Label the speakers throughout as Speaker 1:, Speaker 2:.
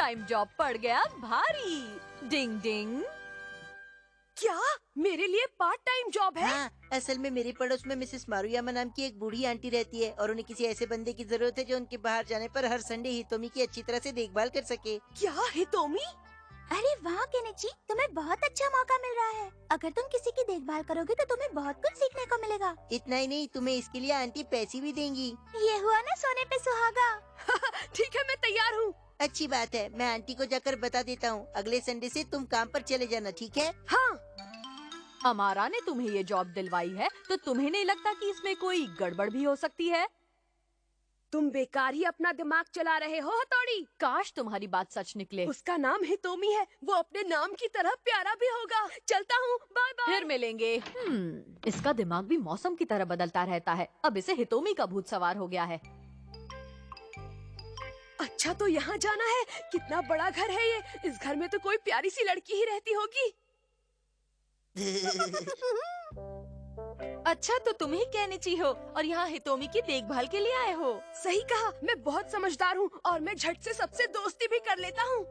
Speaker 1: Time job पड़ गया भारी। डिंग डिंग।
Speaker 2: क्या मेरे लिए पार्ट टाइम जॉब है?
Speaker 3: हाँ, असल में मेरे पड़ोस में मिसेस मारुयामा नाम की एक बूढ़ी आंटी रहती है और उन्हें किसी ऐसे बंदे की जरूरत है जो उनके बाहर जाने पर हर संडे हितोमी की अच्छी तरह से देखभाल कर सके।
Speaker 2: क्या हितोमी?
Speaker 4: अरे वाह केनिची, तुम्हें बहुत अच्छा मौका मिल रहा है। अगर तुम किसी की देखभाल करोगे तो तुम्हें बहुत कुछ सीखने को मिलेगा।
Speaker 3: इतना ही नहीं, तुम्हें इसके लिए आंटी पैसे भी देंगी।
Speaker 4: ये हुआ ना सोने पे सुहागा।
Speaker 2: ठीक है, मैं तैयार हूँ।
Speaker 3: अच्छी बात है, मैं आंटी को जाकर बता देता हूँ। अगले संडे से तुम काम पर चले जाना, ठीक है?
Speaker 2: हाँ।
Speaker 1: अमारा ने तुम्हें ये जॉब दिलवाई है तो तुम्हें नहीं लगता कि इसमें कोई गड़बड़ भी हो सकती है?
Speaker 2: तुम बेकार ही अपना दिमाग चला रहे हो हथौड़ी।
Speaker 1: काश तुम्हारी बात सच निकले।
Speaker 2: उसका नाम हितोमी है, वो अपने नाम की तरह प्यारा भी होगा। चलता हूँ, बाय बाय।
Speaker 1: फिर मिलेंगे। इसका दिमाग भी मौसम की तरह बदलता रहता है। अब इसे हितोमी का भूत सवार हो गया है।
Speaker 2: अच्छा, तो यहाँ जाना है। कितना बड़ा घर है ये। इस घर में तो कोई प्यारी सी लड़की ही रहती होगी।
Speaker 1: अच्छा, तो तुम ही केनिची हो और यहाँ हितोमी की देखभाल के लिए आए हो।
Speaker 2: सही कहा, मैं बहुत समझदार हूँ और मैं झट से सबसे दोस्ती भी कर लेता हूँ।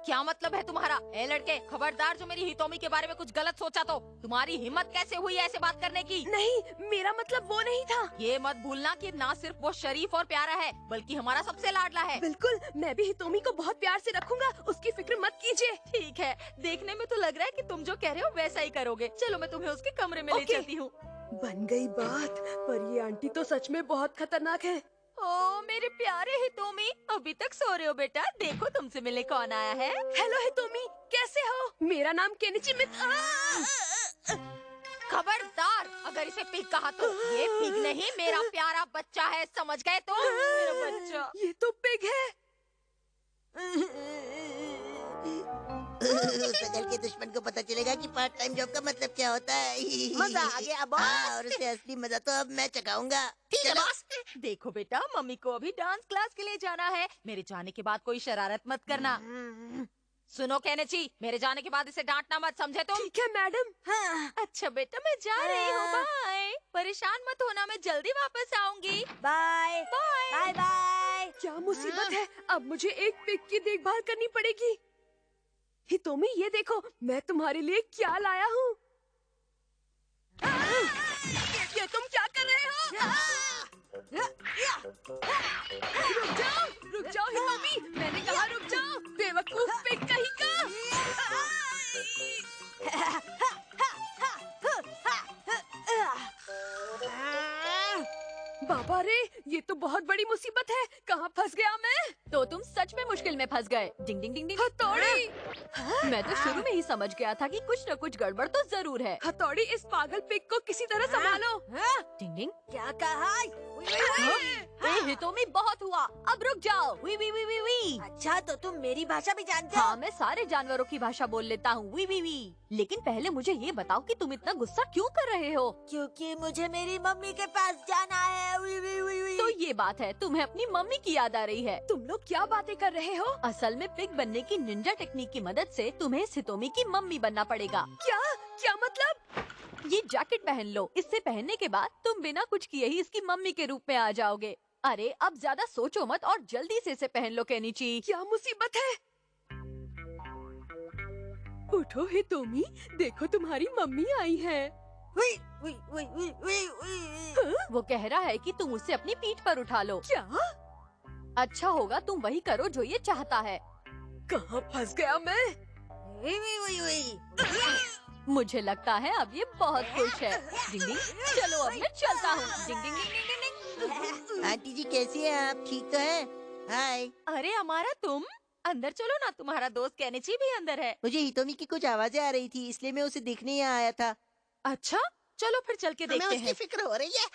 Speaker 5: क्या मतलब है तुम्हारा? ए लड़के, खबरदार जो मेरी हितोमी के बारे में कुछ गलत सोचा तो। तुम्हारी हिम्मत कैसे हुई ऐसे बात करने की?
Speaker 2: नहीं, मेरा मतलब वो नहीं था।
Speaker 5: ये मत भूलना कि ना सिर्फ वो शरीफ और प्यारा है बल्कि हमारा सबसे लाडला है।
Speaker 2: बिल्कुल, मैं भी हितोमी को बहुत प्यार से रखूंगा, उसकी फिक्र मत कीजिए।
Speaker 5: ठीक है, देखने में तो लग रहा है कि तुम जो कह रहे हो वैसा ही करोगे। चलो मैं तुम्हें उसके कमरे में ले
Speaker 2: ओके।
Speaker 5: चलती हूँ।
Speaker 2: बन गई बात, पर ये आंटी तो सच में बहुत खतरनाक है।
Speaker 5: ओ मेरे प्यारे हितोमी, अभी तक सो रहे हो बेटा? देखो तुमसे मिलने कौन आया है।
Speaker 2: हेलो हितोमी, कैसे हो? मेरा नाम केनिची
Speaker 5: खबरदार, अगर इसे पिग कहा तो। ये पिग नहीं, मेरा प्यारा बच्चा है, समझ गए तुम? मेरा बच्चा।
Speaker 2: ये तो पिग है।
Speaker 3: सकल के दुश्मन को पता चलेगा कि पार्ट टाइम जॉब का मतलब क्या होता है।
Speaker 6: मजा आ गया बॉस।
Speaker 3: हाँ, और उसे असली मजा तो अब मैं चखाऊंगा।
Speaker 5: ठीक है बॉस। देखो बेटा, मम्मी को अभी डांस क्लास के लिए जाना है। मेरे जाने के बाद कोई शरारत मत करना। सुनो केनिची, मेरे जाने के बाद इसे डांटना मत, समझे तुम?
Speaker 2: ठीक है मैडम।
Speaker 6: हाँ,
Speaker 5: अच्छा बेटा, मैं जा रही हूँ, बाय। परेशान मत होना, मैं जल्दी वापस आऊंगी।
Speaker 6: Bye
Speaker 5: bye.
Speaker 6: Bye bye.
Speaker 2: क्या मुसीबत है, अब मुझे एक पिग की देखभाल करनी पड़ेगी। हितोमी, ये देखो, मैं तुम्हारे लिए क्या लाया हूँ। ये तुम क्या कर रहे हो? रुक जाओ हितोमी, मैंने कहा रुक जाओ। बेवकूफ पिग कहीं का। बाबा रे, ये तो बहुत बड़ी मुसीबत है। कहाँ फंस गया मैं?
Speaker 1: तो तुम सच में मुश्किल में फंस गए। डिंग डिंग डिंग डिंग।
Speaker 2: हथौड़ी,
Speaker 1: मैं तो शुरू में ही समझ गया था कि कुछ न कुछ गड़बड़ तो जरूर है।
Speaker 2: हथौड़ी, इस पागल पिग को किसी तरह संभालो।
Speaker 1: डिंग डिंग।
Speaker 6: क्या कहा?
Speaker 1: ए हितोमी, बहुत हुआ, अब रुक जाओ। वी वी वी वी वी।
Speaker 6: अच्छा, तो तुम मेरी भाषा भी जानते हो?
Speaker 1: हाँ, मैं सारे जानवरों की भाषा बोल लेता हूँ। वी वी वी। लेकिन पहले मुझे ये बताओ कि तुम इतना गुस्सा क्यों कर रहे हो?
Speaker 6: क्योंकि मुझे मेरी मम्मी के पास जाना है। वी वी वी वी।
Speaker 1: तो ये बात है, तुम्हें अपनी मम्मी की याद आ रही है।
Speaker 2: तुम लोग क्या बातें कर रहे हो?
Speaker 1: असल में पिग बनने की निंजा टेक्निक की मदद से तुम्हें हितोमी की मम्मी बनना पड़ेगा।
Speaker 2: क्या क्या मतलब?
Speaker 1: ये जैकेट पहन लो। इससे पहनने के बाद तुम बिना कुछ किए ही इसकी मम्मी के रूप में आ जाओगे। अरे अब ज्यादा सोचो मत और जल्दी से इसे पहन लो केनिची।
Speaker 2: क्या मुसीबत है? उठो हितोमी, देखो तुम्हारी मम्मी आई है।
Speaker 6: वी वी वी वी वी वी।
Speaker 1: वो कह रहा है कि तुम उसे अपनी पीठ पर उठा लो।
Speaker 2: क्या?
Speaker 1: अच्छा होगा तुम वही करो जो ये चाहता है।
Speaker 2: कहाँ फंस गया मैं?
Speaker 6: वी वी वी वी।
Speaker 1: मुझे लगता है अब ये बहुत खुश है। डिंग डिंग। चलो अब मैं चलता हूँ। डिंग डिंग डिंग डिंग डिंग।
Speaker 3: आंटी जी कैसी है आप? ठीक तो है? हाय।
Speaker 5: अरे हमारा तुम अंदर चलो ना, तुम्हारा दोस्त केनिची भी अंदर है।
Speaker 3: मुझे हितोमी की कुछ आवाजें आ रही थी, इसलिए मैं उसे देखने यहाँ आया था।
Speaker 5: अच्छा, चलो फिर चल के
Speaker 3: हमें
Speaker 5: देखते
Speaker 3: उसकी
Speaker 5: हैं।
Speaker 3: फिक्र हो रही है।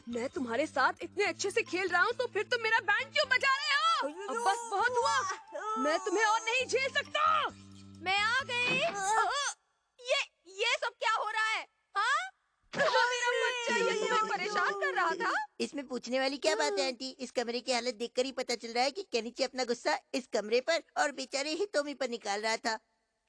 Speaker 2: मैं तुम्हारे साथ इतने अच्छे से खेल रहा हूँ तो फिर तुम मेरा बैंड क्यों बजा रहे हो? अब बस बहुत हुआ, मैं तुम्हें और नहीं झेल सकता।
Speaker 5: मैं आ गई। ये सब क्या हो रहा है? हाँ? मेरा बच्चा ये तुम्हें परेशान कर रहा था।
Speaker 3: इसमें पूछने वाली क्या बात है आंटी? इस कमरे की हालत देखकर ही पता चल रहा है कि केनिची अपना गुस्सा इस कमरे पर और बेचारे हितोमी पर निकाल रहा था।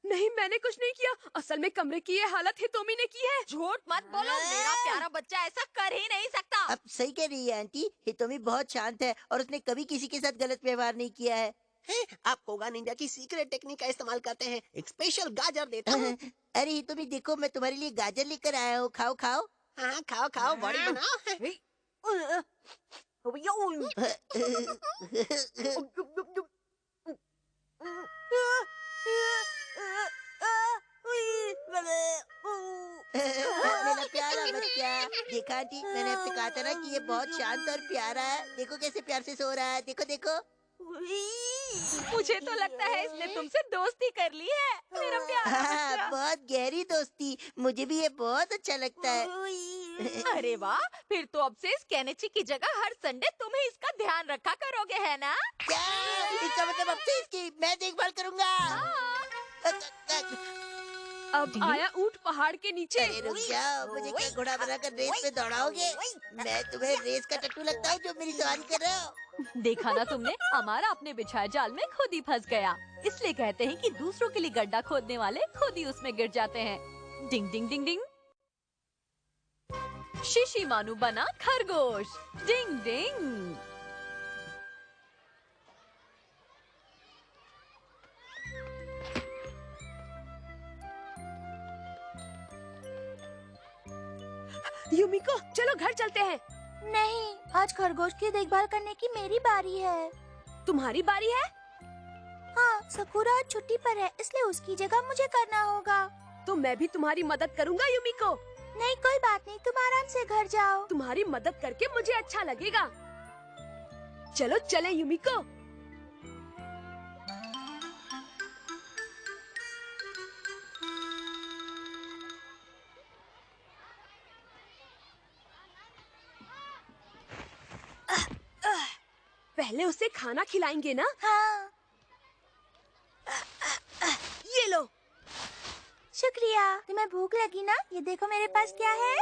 Speaker 2: नहीं, मैंने कुछ नहीं किया। असल में कमरे की ये हालत हितोमी ने की है।
Speaker 5: झूठ मत बोलो, मेरा प्यारा बच्चा ऐसा कर ही नहीं सकता।
Speaker 3: अब सही कह रही है आंटी, हितोमी बहुत शांत है और उसने कभी किसी के साथ गलत व्यवहार नहीं किया है।
Speaker 7: आप कोगा निंजा की सीक्रेट टेक्निक का इस्तेमाल करते हैं। एक स्पेशल गाजर देता हूँ।
Speaker 3: अरे हितोमी देखो, मैं तुम्हारे लिए गाजर लेकर आया हूँ, खाओ खाओ।
Speaker 7: हाँ, खाओ खाओ, बड़ी बनाओ।
Speaker 3: मेरा प्यारा बच्चा, देखा आंटी, मैंने आपसे कहा था ना कि ये बहुत शांत और प्यारा है। देखो कैसे प्यार से सो रहा है, देखो देखो।
Speaker 5: मुझे तो लगता है इसने तुमसे दोस्ती कर ली है, मेरा प्यारा
Speaker 3: हाँ,
Speaker 5: बच्चा।
Speaker 3: बहुत गहरी दोस्ती, मुझे भी ये बहुत अच्छा लगता है।
Speaker 5: अरे वाह, फिर तो अब से इस केनेची की जगह हर संडे तुम ही इसका ध्यान रखा करोगे, है ना?
Speaker 3: क्या? इसका मतलब अब से इसकी मैं देखभाल करूंगा।
Speaker 2: अब आया ऊंट पहाड़ के नीचे।
Speaker 3: अरे रुक जाओ, मुझे क्या घोड़ा बनाकर रेस में दौड़ाओगे? मैं तुम्हें रेस का टट्टू लगता हूँ जो मेरी सवारी कर रहे हो?
Speaker 1: देखा ना तुमने, हमारा अपने बिछाए जाल में खुद ही फंस गया। इसलिए कहते हैं कि दूसरों के लिए गड्ढा खोदने वाले खुद ही उसमें गिर जाते हैं। डिंग डिंग डिंग डिंग। शिशिमानु बना खरगोश। डिंग डिंग।
Speaker 2: युमिको, चलो घर चलते हैं।
Speaker 4: नहीं, आज खरगोश की देखभाल करने की मेरी बारी है।
Speaker 2: तुम्हारी बारी है?
Speaker 4: हाँ, सकुरा आज छुट्टी पर है, इसलिए उसकी जगह मुझे करना होगा।
Speaker 2: तो मैं भी तुम्हारी मदद करूंगा युमिको।
Speaker 4: नहीं, कोई बात नहीं, तुम आराम से घर जाओ।
Speaker 2: तुम्हारी मदद करके मुझे अच्छा लगेगा। चलो चले युमिको। पहले उसे खाना खिलाएंगे ना।
Speaker 4: हाँ,
Speaker 2: ये लो।
Speaker 4: शुक्रिया। तुम्हें भूख लगी ना? ये देखो मेरे पास क्या है।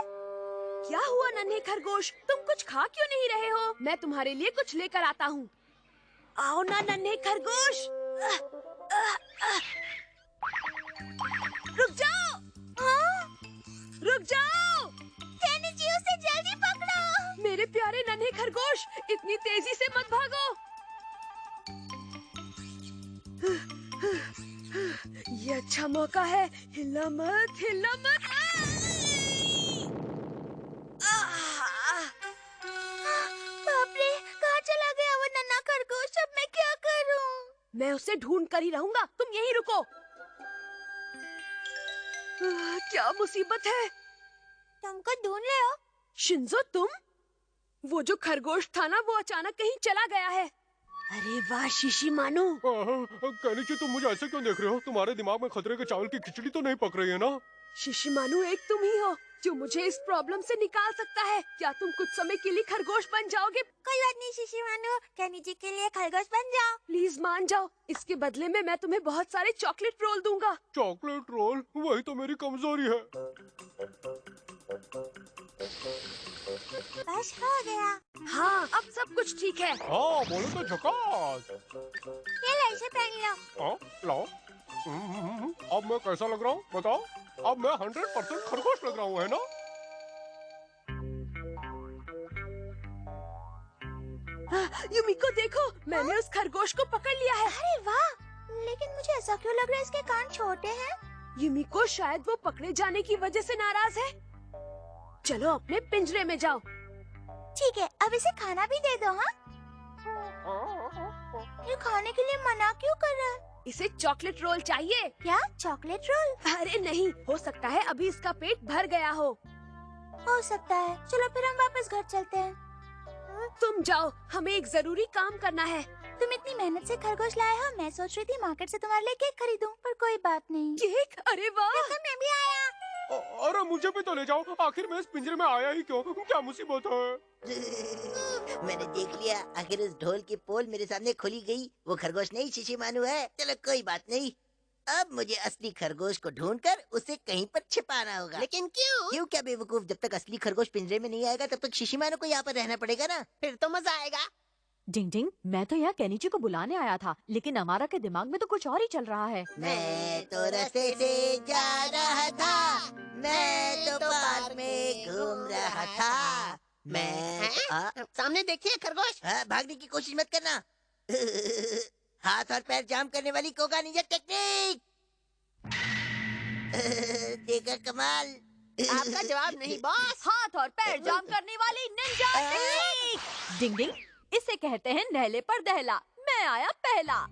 Speaker 2: क्या हुआ नन्हे खरगोश, तुम कुछ खा क्यों नहीं रहे हो? मैं तुम्हारे लिए कुछ लेकर आता हूँ। आओ ना नन्हे खरगोश। रुक जाओ।
Speaker 4: हाँ?
Speaker 2: रुक जाओ।
Speaker 4: केनिची, उसे जल्दी पकड़ो।
Speaker 2: मेरे प्यारे नन्हे खरगोश, इतनी तेजी से मत भागो। ये अच्छा मौका है, हिलना मत, हिलना मत।
Speaker 4: बाप रे, कहाँ चला गया वो नन्हा खरगोश? अब मैं क्या करूं?
Speaker 2: मैं उसे ढूंढ कर ही रहूंगा, तुम यहीं रुको। क्या मुसीबत है।
Speaker 4: तुमको ढूंढ रहे हो?
Speaker 2: शिंजो, तुम? वो जो खरगोश था ना, वो अचानक कहीं चला गया है। अरे वाह शिशिमानु।
Speaker 8: केनिची, तुम मुझे ऐसे क्यों देख रहे हो? तुम्हारे दिमाग में खतरे के चावल की खिचड़ी तो नहीं पक रही है ना?
Speaker 2: शिशिमानु, एक तुम ही हो जो मुझे इस प्रॉब्लम से निकाल सकता है। क्या तुम कुछ समय के लिए खरगोश बन जाओगे?
Speaker 4: कोई बात नहीं शिशिमानु, केनिची के लिए खरगोश बन जाओ।
Speaker 2: प्लीज मान जाओ, इसके बदले में मैं तुम्हें बहुत सारे चॉकलेट रोल दूंगा।
Speaker 8: Chocolate roll? वही तो मेरी कमजोरी है।
Speaker 4: बस हो गया।
Speaker 2: हाँ, अब सब कुछ ठीक है।
Speaker 8: हाँ, बोलो तो झकास।
Speaker 4: ये लो, इसे पहन लो।
Speaker 8: हाँ, लाओ। अब मैं कैसा लग रहा हूँ बताओ? अब मैं 100% खरगोश लग रहा हूँ, है ना?
Speaker 2: युमिको देखो, मैंने उस खरगोश को पकड़ लिया है।
Speaker 4: अरे वाह, लेकिन मुझे ऐसा क्यों लग रहा है इसके कान छोटे हैं?
Speaker 2: युमिको, शायद वो पकड़े जाने की वजह से नाराज है। चलो अपने पिंजरे में जाओ।
Speaker 4: ठीक है, अब इसे खाना भी दे दो। हाँ, ये खाने के लिए मना क्यों कर रहा है?
Speaker 2: इसे चॉकलेट रोल चाहिए।
Speaker 4: क्या चॉकलेट रोल?
Speaker 2: अरे नहीं, हो सकता है अभी इसका पेट भर गया हो
Speaker 4: सकता है। चलो फिर हम वापस घर चलते हैं।
Speaker 2: तुम जाओ, हमें एक जरूरी काम करना है।
Speaker 4: तुम इतनी मेहनत से खरगोश लाए हो, मैं सोच रही थी मार्केट से तुम्हारे लिए केक खरीदूं, पर कोई बात नहीं।
Speaker 2: केक? अरे वाह।
Speaker 4: देखो, मैं भी आया।
Speaker 8: अरे मुझे भी तो ले जाओ। आखिर मैं इस पिंजरे में आया ही क्यों? क्या मुसीबत है?
Speaker 3: मैंने देख लिया, आखिर उस ढोल की पोल मेरे सामने खुली गई। वो खरगोश नहीं शिशिमानु है। चलो कोई बात नहीं, अब मुझे असली खरगोश को ढूंढकर उसे कहीं पर छिपाना होगा।
Speaker 7: लेकिन क्यों?
Speaker 3: क्यों क्या बेवकूफ, जब तक असली खरगोश पिंजरे में नहीं आएगा तब तक शिशिमानु को यहाँ पर रहना पड़ेगा ना।
Speaker 7: फिर तो मजा आएगा।
Speaker 1: डिंग डिंग, मैं तो यहाँ केनिची को बुलाने आया था, लेकिन अमारा के दिमाग में तो कुछ और ही चल रहा है।
Speaker 3: मैं तो रास्ते से जा रहा था, मैं तो पार्क में घूम रहा था, मैं
Speaker 7: सामने देखिए खरगोश।
Speaker 3: भागने की कोशिश मत करना। हाथ और पैर जाम करने वाली कोगा निंजा टेक्निक। देखा कमाल।
Speaker 7: आपका जवाब नहीं बॉस।
Speaker 1: हाथ और पैर जाम करने वाली निंजा टेक्निक। डिंग डिंग, इसे कहते हैं नहले पर दहला। मैं आया पहला।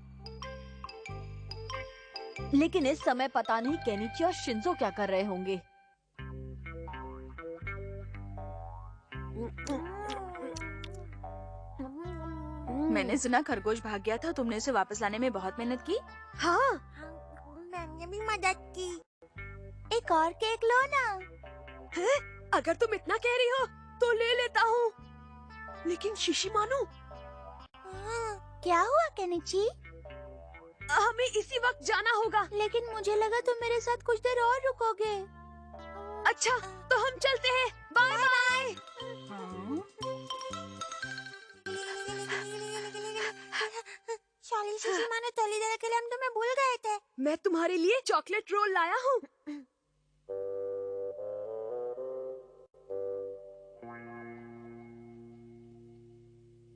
Speaker 1: लेकिन इस समय पता नहीं केनिची और शिंजो क्या कर रहे होंगे।
Speaker 2: मैंने सुना खरगोश भाग गया था, तुमने उसे वापस लाने में बहुत मेहनत की।
Speaker 4: हाँ, मैंने भी मदद की। एक और केक लो ना।
Speaker 2: अगर तुम इतना कह रही हो तो ले लेता हूँ। लेकिन शिशिमानु,
Speaker 4: क्या हुआ केनिची?
Speaker 2: हमें इसी वक्त जाना होगा।
Speaker 4: लेकिन मुझे लगा तुम मेरे साथ कुछ देर और रुकोगे।
Speaker 2: अच्छा, तो हम चलते हैं। Bye bye.
Speaker 4: शाली शिशिमानु, थोड़ी देर के लिए हम तुम्हें भूल गए थे।
Speaker 2: मैं तुम्हारे लिए चॉकलेट रोल लाया हूँ।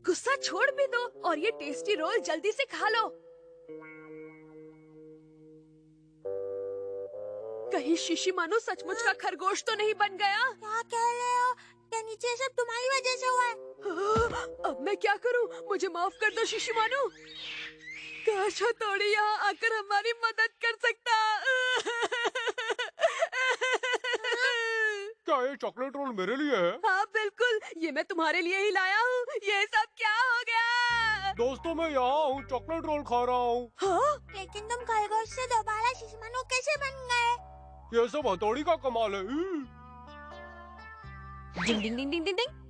Speaker 2: गुस्सा छोड़ भी दो और ये टेस्टी रोल जल्दी से खा लो। कहीं शिशिमानु सचमुच का खरगोश तो नहीं बन गया?
Speaker 4: क्या कह रहे हो? क्या नीचे सब तुम्हारी वजह से हुआ है?
Speaker 2: अब मैं क्या करूं? मुझे माफ कर दो शिशिमानु। काश हथौड़ी यहाँ आकर हमारी मदद कर सकता।
Speaker 8: क्या ये चॉकलेट रोल मेरे लिए है?
Speaker 2: हाँ बिल्कुल, ये मैं तुम्हारे लिए ही लाया हूँ। ये सब क्या हो गया?
Speaker 8: दोस्तों मैं यहाँ हूँ, चॉकलेट रोल खा रहा हूँ।
Speaker 2: हाँ?
Speaker 4: लेकिन तुम खरगोश से दोबारा शिशिमानु कैसे बन गए?
Speaker 8: ये सब हथौड़ी का कमाल है।
Speaker 1: डिंग डिंग डिंग डिंग डिंग डिंग।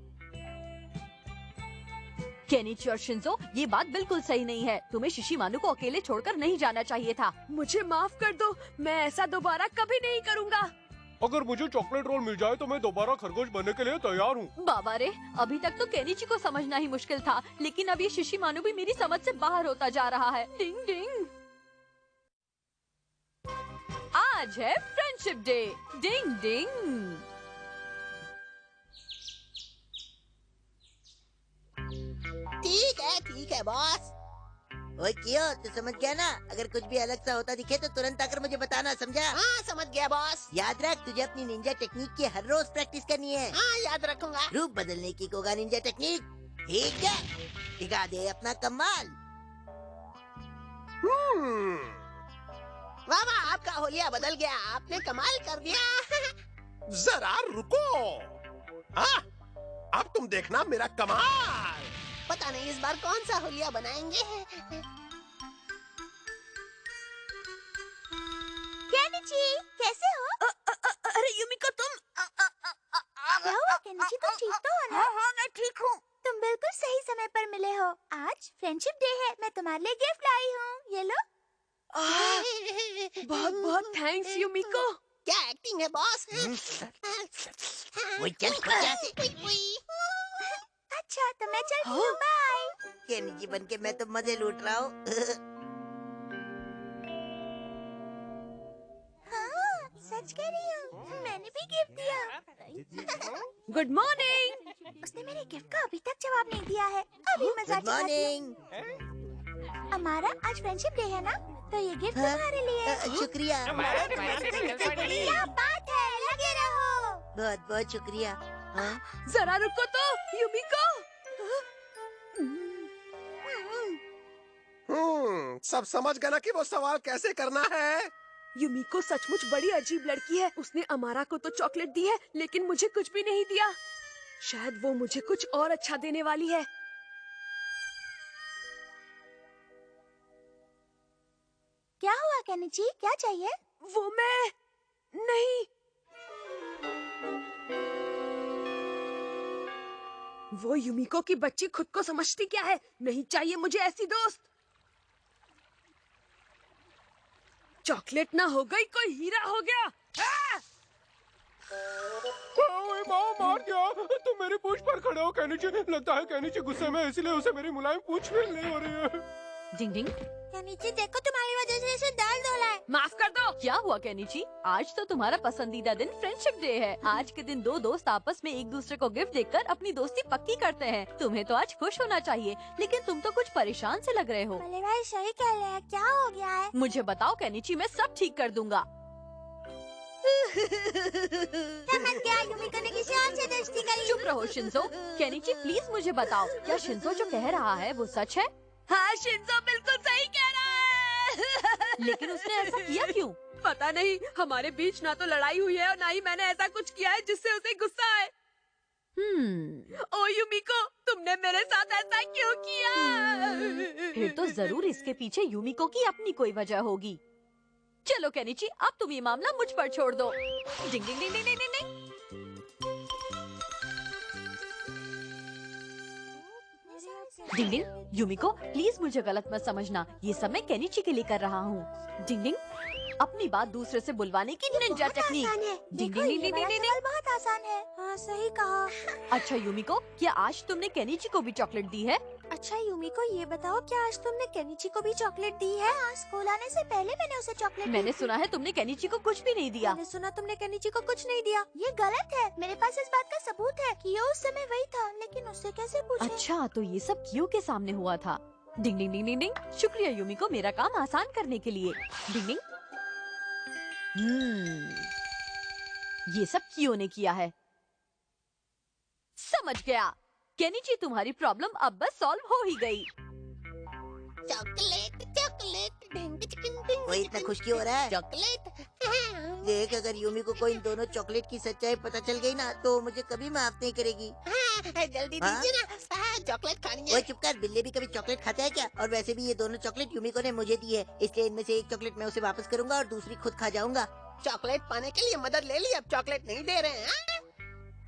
Speaker 1: केनिची और शिंजो, ये बात बिल्कुल सही नहीं है। तुम्हें शिशिमानु को अकेले छोड़कर नहीं जाना चाहिए था।
Speaker 2: मुझे माफ कर दो, मैं ऐसा दोबारा कभी नहीं करूँगा।
Speaker 8: अगर मुझे चॉकलेट रोल मिल जाए तो मैं दोबारा खरगोश बनने के लिए तैयार हूँ।
Speaker 1: बाबा रे, अभी तक तो केनिची को समझना ही मुश्किल था, लेकिन अब ये शिशिमानु भी मेरी समझ से बाहर होता जा रहा है। डिंग डिंग। आज है फ्रेंडशिप डे। डिंग डिंग।
Speaker 7: ठीक है बॉस।
Speaker 3: ओए कियो, तू समझ गया ना? अगर कुछ भी अलग सा होता दिखे तो तुरंत आकर मुझे बताना, समझा?
Speaker 7: हाँ समझ गया बॉस।
Speaker 3: याद रख, तुझे अपनी निंजा टेक्निक की हर रोज प्रैक्टिस करनी है।
Speaker 7: हाँ याद रखूंगा।
Speaker 3: रूप बदलने की कोगा निंजा टेक्निक। ठीक है, दिखा दे अपना कमाल।
Speaker 7: वाह वाह, आपका होलिया बदल गया। आपने कमाल कर दिया।
Speaker 9: जरा रुको। हाँ, अब तुम देखना मेरा कमाल।
Speaker 7: पता नहीं इस बार कौन सा होलिया बनाएंगे।
Speaker 4: केनिची, कैसे हो?
Speaker 2: अरे युमिको, तुम
Speaker 4: क्या हुआ केनिची, तुम ठीक तो हो ना?
Speaker 2: हाँ मैं ठीक हूँ।
Speaker 4: तुम बिल्कुल सही समय पर मिले हो। आज फ्रेंडशिप डे है, मैं तुम्हारे लिए गिफ्ट लाई हूँ। ये लो।
Speaker 2: बहुत बहुत थैंक्स युमिको।
Speaker 7: क्या एक्टिंग है बॉस।
Speaker 3: वो चल खुदा से।
Speaker 4: अच्छा, तो मैं चलती हूँ। बाय।
Speaker 3: केनिची बन के मैं तो मजे लूट रहा हूँ।
Speaker 4: हाँ, सच कह रही हूँ, मैंने भी गिफ्ट दिया।
Speaker 2: Good morning.
Speaker 4: उसने मेरे गिफ्ट का अभी तक जवाब नहीं दिया है। अभी मजाक
Speaker 3: गुड मॉर्निंग।
Speaker 4: हमारा आज फ्रेंडशिप डे है ना, तो ये गिफ्ट तुम्हारे लिए।
Speaker 3: शुक्रिया।
Speaker 4: क्या बात है, लगे रहो।
Speaker 3: बहुत बहुत शुक्रिया। हाँ?
Speaker 2: जरा रुको तो युमिको।
Speaker 9: सब समझ गए ना कि वो सवाल कैसे करना है।
Speaker 2: युमिको सचमुच बड़ी अजीब लड़की है। उसने अमारा को तो चॉकलेट दी है, लेकिन मुझे कुछ भी नहीं दिया। शायद वो मुझे कुछ और अच्छा देने वाली है।
Speaker 4: क्या हुआ केनिची, क्या चाहिए?
Speaker 2: वो मैं नहीं। वो युमिको की बच्ची खुद को समझती क्या है? नहीं चाहिए मुझे ऐसी दोस्त। चॉकलेट ना हो गई, कोई हीरा हो गया।
Speaker 8: ओए माँ, मार दिया। तुम मेरी पूंछ पर खड़े हो केनिची। लगता है केनिची गुस्से में, इसलिए उसे मेरी मुलायम पूंछ फील नहीं हो रही है।
Speaker 1: डिंग डिंग।
Speaker 4: केनिची देखो, तुम्हारी वजह से इसे दर्द हो रहा है।
Speaker 2: माफ कर दो।
Speaker 1: क्या हुआ केनिची? आज तो तुम्हारा पसंदीदा दिन फ्रेंडशिप डे है। आज के दिन दो दोस्त आपस में एक दूसरे को गिफ्ट देकर अपनी दोस्ती पक्की करते हैं। तुम्हें तो आज खुश होना चाहिए, लेकिन तुम तो कुछ परेशान से लग रहे हो।
Speaker 4: भले भाई सही कह रहे हैं, क्या हो गया है?
Speaker 1: मुझे बताओ केनिची, मैं सब ठीक कर दूंगा।
Speaker 4: समझ गया, यूमिको ने किसी और से दोस्ती करी।
Speaker 1: चुप रहो शिंजो। केनिची प्लीज मुझे बताओ, क्या शिंजो जो कह रहा है वो सच है?
Speaker 2: हाँ, शिंजो बिल्कुल सही कह रहा है।
Speaker 1: लेकिन उसने ऐसा किया क्यों?
Speaker 2: पता नहीं, हमारे बीच ना तो लड़ाई हुई है और ना ही मैंने ऐसा कुछ किया है जिससे उसे गुस्सा आए। ओ यूमिको, तुमने मेरे साथ ऐसा क्यों किया?
Speaker 1: फिर तो जरूर इसके पीछे यूमिको की अपनी कोई वजह होगी। चलो केनिची, अब तुम ये मामला मुझ पर छोड़ दो। डिंग डिंग डिंग डिंग डिंग डिंग। डिंग डिंग। यूमिको प्लीज मुझे गलत मत समझना, ये सब मैं केनिची के लिए कर रहा हूँ। डिंग डिंग। अपनी बात दूसरे से बुलवाने की निंजा टेक्निक।
Speaker 4: आसान है।
Speaker 1: डिंग
Speaker 4: देखो,
Speaker 1: डिंग
Speaker 4: ये
Speaker 1: डिंग
Speaker 4: वाला
Speaker 1: डिंग डिंग।
Speaker 4: सवाल बहुत आसान है। हाँ, सही कहा।
Speaker 1: अच्छा यूमिको, क्या आज तुमने केनिची को भी चॉकलेट दी है?
Speaker 4: अच्छा यूमिको, ये बताओ, क्या आज तुमने केनिची को भी चॉकलेट दी है? हाँ, स्कूल आने से पहले मैंने उसे चॉकलेट
Speaker 1: मैंने
Speaker 4: दी।
Speaker 1: सुना है तुमने केनिची को कुछ भी नहीं दिया।
Speaker 4: मैंने सुना तुमने केनिची को कुछ नहीं दिया। ये गलत है। मेरे पास इस बात का सबूत है कि ये उस समय वही था, लेकिन उससे कैसे पूछे?
Speaker 1: अच्छा, तो ये सब कियो के सामने हुआ था। डिंग डिंग डिंग डिंग डिंग। शुक्रिया यूमिको, मेरा काम आसान करने के लिए। डिंग डिंग। ये सब कियो ने किया है। समझ गया। केनिची, तुम्हारी प्रॉब्लम अब बस सॉल्व हो ही गई।
Speaker 3: Chocolate chocolate. वो इतना खुश क्यों हो रहा है? चॉकलेट। देख, अगर यूमिको को इन दोनों चॉकलेट की सच्चाई पता चल गई ना, तो मुझे कभी माफ नहीं करेगी।
Speaker 7: जल्दी
Speaker 3: हाँ?
Speaker 7: दीजिए ना, चॉकलेट खानी
Speaker 3: वो
Speaker 7: है।
Speaker 3: चुप कर, बिल्ली भी कभी चॉकलेट खाता है क्या? और वैसे भी ये दोनों चॉकलेट यूमिको ने मुझे दी है, इसलिए इनमें से एक चॉकलेट मैं उसे वापस करूंगा और दूसरी खुद खा जाऊंगा।
Speaker 7: चॉकलेट पाने के लिए मदद ले ली, अब चॉकलेट नहीं दे रहे हैं।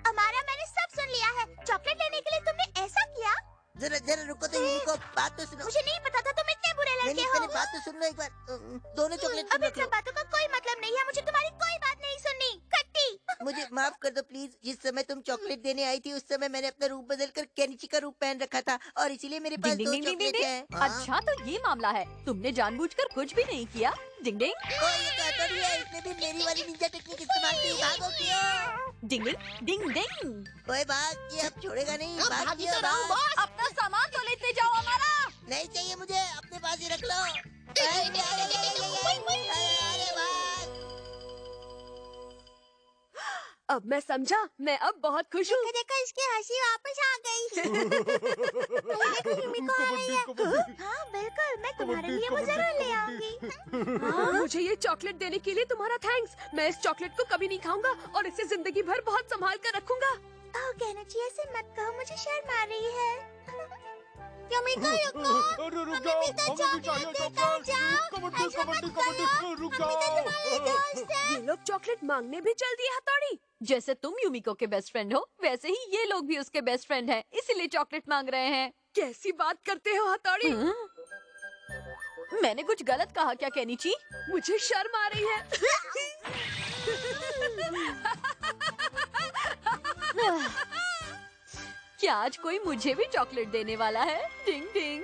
Speaker 4: अमारा, मैंने सब सुन लिया है। चॉकलेट लेने के लिए तुमने ऐसा किया?
Speaker 3: जरा जरा रुको तो यूमिको, बात तो सुनो।
Speaker 4: मुझे नहीं पता था तुम इतने बुरे
Speaker 3: नहीं,
Speaker 4: लड़के
Speaker 3: पहले
Speaker 4: हो।
Speaker 3: बात तो सुन लो एक बार। दोनों चॉकलेट
Speaker 4: अब इन सब बातों का कोई मतलब नहीं है। मुझे तुम्हारी कोई बात नहीं सुननी। खट्टी।
Speaker 3: मुझे माफ कर दो प्लीज। जिस समय तुम चॉकलेट देने आई थी, उस समय मैंने अपना रूप बदलकर केनिची का रूप पहन रखा था, और इसीलिए मेरे पास
Speaker 1: डिंग
Speaker 3: दो
Speaker 1: डिंग डिंग डिंग
Speaker 3: चॉकलेट
Speaker 1: डिंग।
Speaker 3: है।
Speaker 1: अच्छा, तो ये मामला है। तुमने जानबूझकर कुछ भी नहीं किया। डिंग डिंग
Speaker 3: ये कहता भी है, इसने भी मेरी वाली निंजा टेक्निक इस्तेमाल की। भागो क्यों?
Speaker 1: डिंग डिंग डिंग डिंग।
Speaker 3: ओए भाग, ये अब छोड़ेगा नहीं।
Speaker 7: अब
Speaker 3: भाग
Speaker 7: भागी
Speaker 3: क्यों,
Speaker 7: तो रहा हूँ,
Speaker 3: भाग।
Speaker 7: बॉस।
Speaker 1: अपना सामान तो लेते जाओ हमारा।
Speaker 3: नहीं चाहिए मुझे, अपने पास ही रख लो। अरे भाग।
Speaker 2: अब मैं समझा। मैं अब बहुत खुश हूँ।
Speaker 4: देखो, इसकी हंसी वापस आ गई। देखो, यूमिको आ रही है। हाँ, बिल्कुल, मैं तुम्हारे लिए वो जरूर ले आऊंगी।
Speaker 2: हाँ, मुझे ये चॉकलेट देने के लिए तुम्हारा थैंक्स। मैं इस चॉकलेट को कभी नहीं खाऊंगा और इसे जिंदगी भर बहुत संभाल कर रखूंगा।
Speaker 4: ओह केनिची, ऐसे मत कहो, मुझे शर्म आ रही है। यूमिको रुको।
Speaker 8: अरे रुक जाओ,
Speaker 4: हमें तो
Speaker 8: हमें भी चाहिए
Speaker 4: चॉकलेट देकर जाओ।
Speaker 8: कबड्डी
Speaker 4: ऐसा मत
Speaker 8: कबड्डी
Speaker 4: करो।
Speaker 8: कबड्डी, रुक
Speaker 4: हम भी तो तुम्हारे
Speaker 8: जाओ।
Speaker 4: दोस्त हैं।
Speaker 2: ये लोग चॉकलेट मांगने भी चल दिए हथौड़ी।
Speaker 1: जैसे तुम यूमिको के बेस्ट फ्रेंड हो, वैसे ही ये लोग भी उसके बेस्ट फ्रेंड हैं, इसीलिए चॉकलेट मांग रहे हैं।
Speaker 2: कैसी बात करते हो हथौड़ी?
Speaker 1: मैंने कुछ गलत कहा क्या केनिची?
Speaker 2: मुझे शर्म आ रही है।
Speaker 1: क्या आज कोई मुझे भी चॉकलेट देने वाला है? डिंग डिंग।